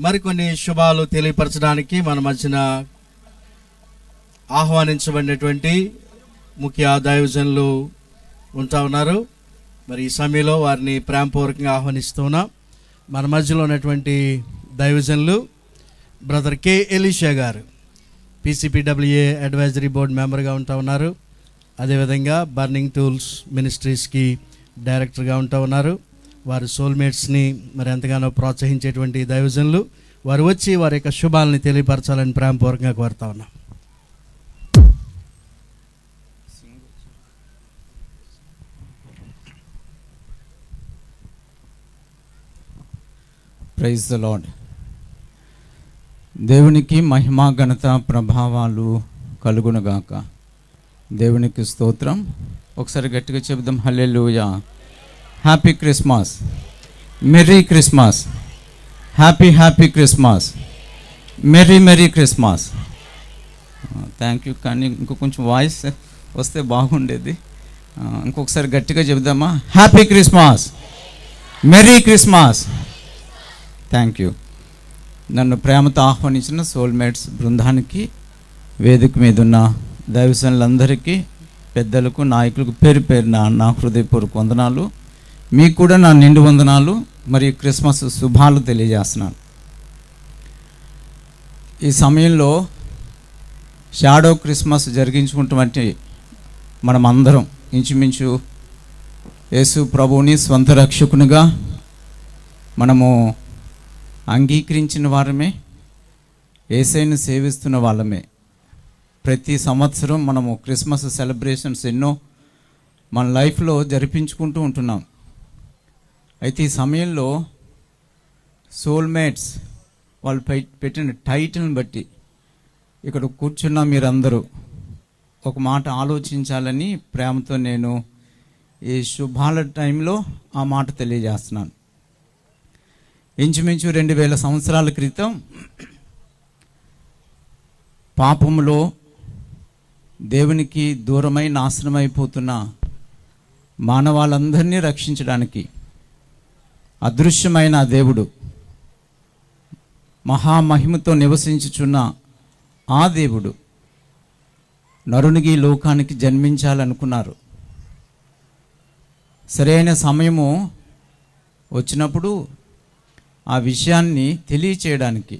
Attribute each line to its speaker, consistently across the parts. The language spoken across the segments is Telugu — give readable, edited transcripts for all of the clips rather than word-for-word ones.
Speaker 1: మరికొన్ని శుభాలు తెలియపరచడానికి మన మధ్యన ఆహ్వానించబడినటువంటి ముఖ్య దైవజనులు ఉంటా ఉన్నారు. మరి ఈ సమయంలో వారిని ప్రేమపూర్వకంగా ఆహ్వానిస్తున్నాం. మన మధ్యలో ఉన్నటువంటి దైవజనులు బ్రదర్ కె ఎలీషా గారు PCPWA అడ్వైజరీ బోర్డు మెంబర్గా ఉంటా ఉన్నారు. అదేవిధంగా బర్నింగ్ టూల్స్ మినిస్ట్రీస్కి డైరెక్టర్గా ఉంటా ఉన్నారు. వారు సోల్మేట్స్ని మరి ఎంతగానో ప్రోత్సహించేటువంటి దైవజనులు. వారు వచ్చి వారి యొక్క శుభాలని తెలియపరచాలని ప్రేమపూర్వకంగా కోరుతా ఉన్నాం.
Speaker 2: Praise the lord. దేవునికి మహిమ ఘనత ప్రభావాలు కలుగునుగాక. దేవునికి స్తోత్రం. ఒకసారి గట్టిగా చెబుదాం, హల్లెలూయా. Happy Christmas, merry Christmas, happy Christmas, merry Christmas. Thank you. కానీ ఇంకో కొంచెం వాయిస్ వస్తే బాగుండేది. ఇంకొకసారి గట్టిగా చెబుదామా, happy Christmas, merry Christmas. Thank you. నన్ను ప్రేమతో ఆహ్వానించిన సోల్మేట్స్ బృందానికి, వేదిక మీద ఉన్న దైవజనులందరికీ, పెద్దలకు, నాయకులకు పేరు పేరున నా హృదయపూర్వక వందనాలు. మీకు కూడా నా నిండు వందనాలు మరియు క్రిస్మస్ శుభాలు తెలియజేస్తున్నాను. ఈ సమయంలో షాడో క్రిస్మస్ జరిగించుకుంటున్నటువంటి మనం అందరం ఇంచుమించు యేసు ప్రభువుని స్వంత రక్షకునిగా మనము అంగీకరించిన వారమే, యేసయ్యను సేవిస్తున్న వాళ్ళమే. ప్రతి సంవత్సరం మనము క్రిస్మస్ సెలబ్రేషన్స్ ఎన్నో మన లైఫ్లో జరిపించుకుంటూ ఉంటున్నాం. అయితే ఈ సమయంలో సోల్మేట్స్ వాళ్ళు పెట్టిన టైటిల్ని బట్టి ఇక్కడ కూర్చున్న మీరందరూ ఒక మాట ఆలోచించాలని ప్రేమతో నేను ఈ శుభాల టైంలో ఆ మాట తెలియజేస్తున్నాను. ఇంచుమించు 2000 సంవత్సరాల క్రితం పాపములో దేవునికి దూరమై నాశనమైపోతున్న మానవాళ్ళందరినీ రక్షించడానికి అదృశ్యమైన దేవుడు, మహామహిమతో నివసించుచున్న ఆ దేవుడు నరునికి లోకానికి జన్మించాలనుకున్నారు. సరైన సమయము వచ్చినప్పుడు ఆ విషయాన్ని తెలియచేయడానికి,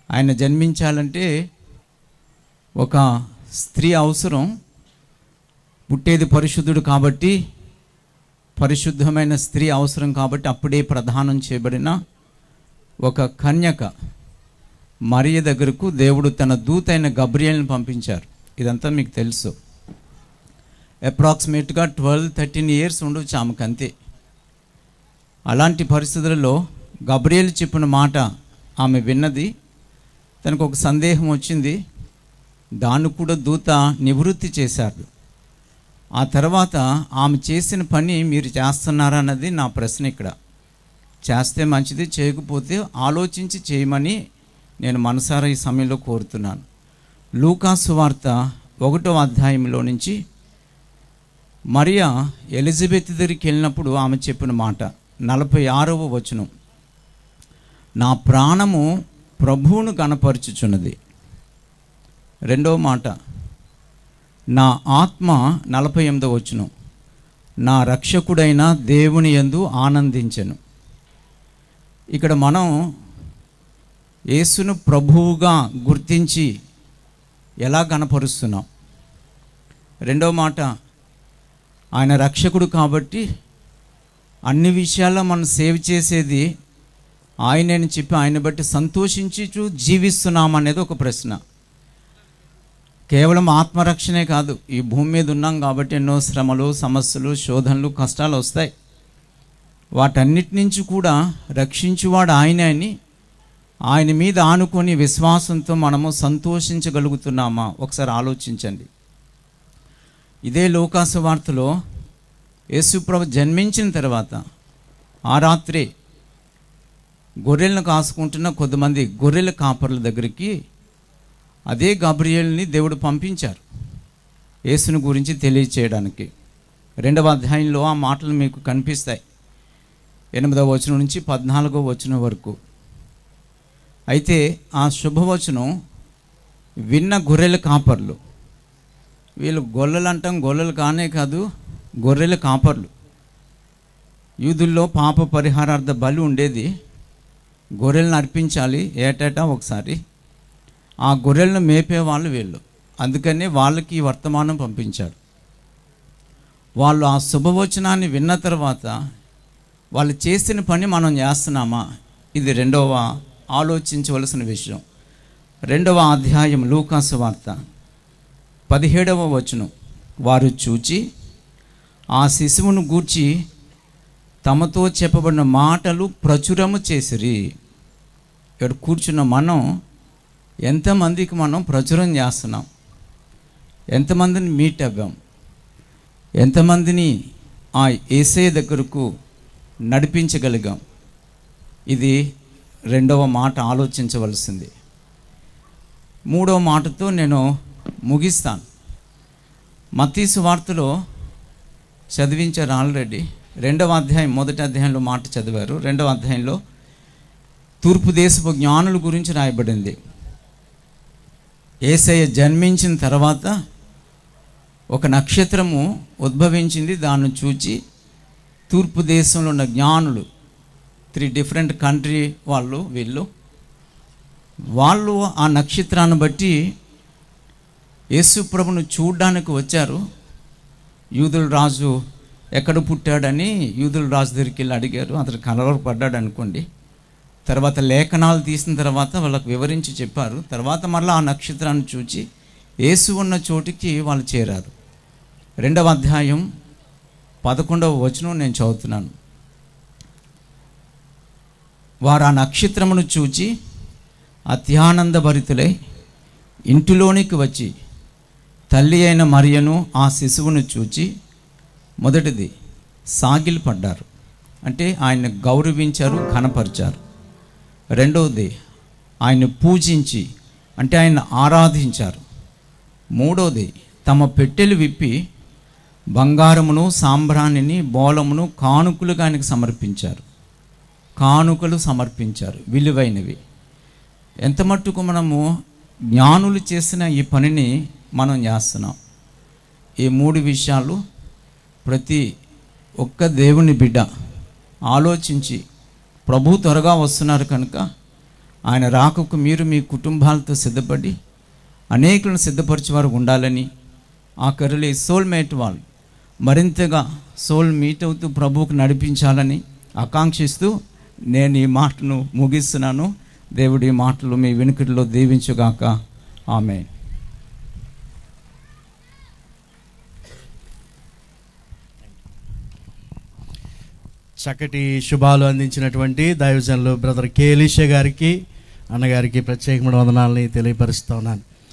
Speaker 2: ఆయన జన్మించాలంటే ఒక స్త్రీ అవసరం. పుట్టేది పరిశుద్ధుడు కాబట్టి, పరిశుద్ధమైన స్త్రీ అవసరం కాబట్టి అప్పుడే ప్రదానం చేయబడిన ఒక కన్యక మరియ దగ్గరకు దేవుడు తన దూతైన గబ్రియల్ని పంపించారు. ఇదంతా మీకు తెలుసు. అప్రాక్సిమేట్గా 12-13 ఇయర్స్ ఉండొచ్చు ఆమెకు, అంతే. అలాంటి పరిస్థితులలో గబ్రియల్ చెప్పిన మాట ఆమె విన్నది. తనకు ఒక సందేహం వచ్చింది. దాన్ని కూడా దూత నివృత్తి చేశాడు. ఆ తర్వాత ఆమె చేసిన పని మీరు చేస్తున్నారా అన్నది నా ప్రశ్న. ఇక్కడ చేస్తే మంచిది, చేయకపోతే ఆలోచించి చేయమని నేను మనసారా ఈ సమయంలో కోరుతున్నాను. లూకా సువార్త 1వ అధ్యాయంలో నుంచి మరియా ఎలిజబెత్ దగ్గరికి వెళ్ళినప్పుడు ఆమె చెప్పిన మాట 46వ వచనం, నా ప్రాణము ప్రభువును గణపరచుచున్నది. రెండవ మాట, నా ఆత్మ 48వ వచనం, నా రక్షకుడైన దేవుని యందు ఆనందించెను. ఇక్కడ మనం యేసును ప్రభువుగా గుర్తించి ఎలా గణపరుస్తున్నాం? రెండవ మాట, ఆయన రక్షకుడు కాబట్టి అన్ని విషయాల్లో మనం సేవ్ చేసేది ఆయనని చెప్పి ఆయన బట్టి సంతోషించు జీవిస్తున్నామనేది ఒక ప్రశ్న. కేవలం ఆత్మరక్షణే కాదు, ఈ భూమి మీద ఉన్నాం కాబట్టి ఎన్నో శ్రమలు, సమస్యలు, శోధనలు, కష్టాలు వస్తాయి. వాటన్నిటి నుంచి కూడా రక్షించువాడు ఆయనే అని ఆయన మీద ఆనుకొని విశ్వాసంతో మనము సంతోషించగలుగుతున్నామా? ఒకసారి ఆలోచించండి. ఇదే లూకా సువార్తలో యేసుప్రభు జన్మించిన తర్వాత ఆ రాత్రి గొర్రెలను కాసుకుంటున్న కొద్దిమంది గొర్రెల కాపర్ల దగ్గరికి అదే గబ్రియల్ని దేవుడు పంపించారు యేసుని గురించి తెలియచేయడానికి. 2వ అధ్యాయంలో ఆ మాటలు మీకు కనిపిస్తాయి. 8వ వచనం నుంచి 14వ వచనం వరకు. అయితే ఆ శుభవచనం విన్న గొర్రెల కాపర్లు, వీళ్ళు గొల్లలు అంటాం, గొల్లలు కానే కాదు, గొర్రెల కాపర్లు. యూదుల్లో పాప పరిహారార్థ బలి ఉండేది, గొర్రెలను అర్పించాలి ఏటేటా ఒకసారి. ఆ గొర్రెలను మేపేవాళ్ళు వీళ్ళు, అందుకనే వాళ్ళకి ఈ వర్తమానం పంపించాడు. వాళ్ళు ఆ శుభవచనాన్ని విన్న తర్వాత వాళ్ళు చేసిన పని మనం చేస్తున్నామా, ఇది రెండవ ఆలోచించవలసిన విషయం. 2వ అధ్యాయం లూకాసు వార్త 17వ వచనం. వారు చూచి ఆ శిశువును గూర్చి తమతో చెప్పబడిన మాటలు ప్రచురము చేసిరి. ఇక్కడ కూర్చున్న మనం ఎంతమందికి మనం ప్రచురం చేస్తున్నాం, ఎంతమందిని మీట్ అవ్వాం, ఎంతమందిని ఆ యేసయ్య దగ్గరకు నడిపించగలిగాం, ఇది 2వ మాట ఆలోచించవలసింది. 3వ మాటతో నేను ముగిస్తాను. మత్తయి సువార్తలో చదివించారు ఆల్రెడీ. 2వ అధ్యాయం, మొదటి అధ్యాయంలో మాట చదివారు. 2వ అధ్యాయంలో తూర్పు దేశపు జ్ఞానుల గురించి రాయబడింది. యేసయ్య జన్మించిన తర్వాత ఒక నక్షత్రము ఉద్భవించింది. దాన్ని చూచి తూర్పు దేశంలో ఉన్న జ్ఞానులు, 3 డిఫరెంట్ కంట్రీ వాళ్ళు ఆ నక్షత్రాన్ని బట్టి యేసు ప్రభును చూడ్డానికి వచ్చారు. యూదుల రాజు ఎక్కడ పుట్టాడని యూదుల రాజు దగ్గరికి వెళ్ళి అడిగారు. అతను కలవరపడ్డాడు అనుకోండి. తర్వాత లేఖనాలు తీసిన తర్వాత వాళ్ళకు వివరించి చెప్పారు. తర్వాత మళ్ళీ ఆ నక్షత్రాన్ని చూచి యేసు ఉన్న చోటికి వాళ్ళు చేరారు. 2వ అధ్యాయం 11వ వచనం నేను చదువుతున్నాను. వారు ఆ నక్షత్రమును చూచి అత్యానందభరితులై ఇంటిలోనికి వచ్చి తల్లి అయిన మరియను ఆ శిశువును చూచి మొదటిది సాగిలపడ్డారు, అంటే ఆయన్ని గౌరవించారు, ఘనపరిచారు. రెండవది ఆయన పూజించి, అంటే ఆయన ఆరాధించారు. మూడవది తమ పెట్టెలు విప్పి బంగారమును, సాంబ్రాణిని, బోళమును కానుకలుగా ఆయనకు సమర్పించారు. కానుకలు సమర్పించారు, విలువైనవి. ఎంత మట్టుకు మనము జ్ఞానులు చేసిన ఈ పనిని మనం చేస్తున్నాం. ఈ 3 విషయాలు ప్రతి ఒక్క దేవుని బిడ్డ ఆలోచించి, ప్రభు త్వరగా వస్తున్నారు కనుక ఆయన రాకకు మీరు మీ కుటుంబాలతో సిద్ధపడి అనేకులను సిద్ధపరిచేవారు ఉండాలని, ఆ కరులి సోల్మేట్ వాళ్ళు మరింతగా సోల్ మీట్ అవుతూ ప్రభువుకు నడిపించాలని ఆకాంక్షిస్తూ నేను ఈ మాటను ముగిస్తున్నాను. దేవుడి మాటలు మీ వెనుకటిలో దీవించుగాక. ఆమేన్.
Speaker 1: చక్కటి శుభాలు అందించినటువంటి దైవజనులు బ్రదర్ కే ఎలీషా గారికి, అన్నగారికి ప్రత్యేకమైన వందనాలని తెలియపరుస్తూ ఉన్నాను.